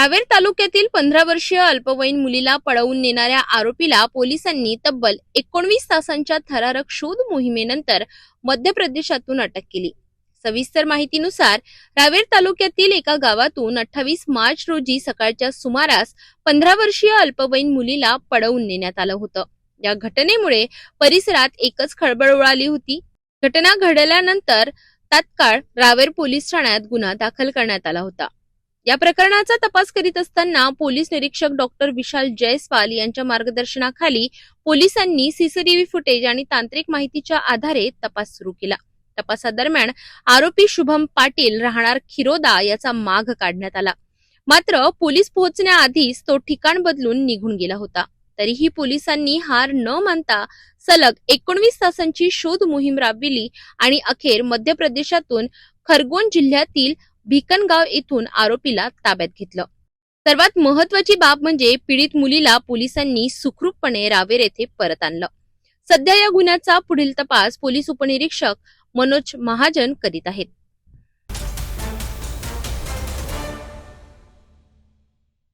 रावेर तालुक्यातील 15 वर्षीय अल्पवयीन मुलीला पळवून नेणाऱ्या आरोपीला पोलिसांनी तब्बल 19 तासांच्या थरारक शोध मोहिमेनंतर मध्य प्रदेशातून अटक केली। सविस्तर माहितीनुसार रावेर तालुक्यातील एका गावातून 28 मार्च रोजी सकाळच्या सुमारास 15 वर्षीय अल्पवयीन मुलीला पळवून नेण्यात आलं होतं। या घटनेमुळे परिसरात एकच खळबळ उडाली होती। घटना घडल्यानंतर तात्काळ रावेर पोलीस ठाण्यात गुन्हा दाखल करण्यात आला होता। या प्रकरणाचा तपास करीत असताना पोलीस निरीक्षक डॉक्टर विशाल जयस्वाल यांच्या मार्गदर्शनाखाली पोलिसांनी सीसीटीव्ही फुटेज आणि तांत्रिक माहितीच्या आधारे तपास सुरू केला। तपासादरम्यान आरोपी शुभम पाटील राहणार खिरोदा याचा माग काढण्यात आला। मात्र पोलीस पोहोचण्याआधीच तो ठिकाण बदलून निघून गेला होता। तरीही पोलिसांनी हार न मानता सलग 19 तासांची शोध मोहीम राबविली आणि अखेर मध्य प्रदेशातून खरगोन जिल्ह्यातील भिकनगाव येथून आरोपीला ताब्यात घेतलं। सर्वात महत्त्वाची बाब म्हणजे पीडित मुलीला पोलिसांनी सुखरूपपणे रावेर येथे परत आणलं। सध्या या गुन्ह्याचा पुढील तपास पोलीस उपनिरीक्षक मनोज महाजन करीत आहेत।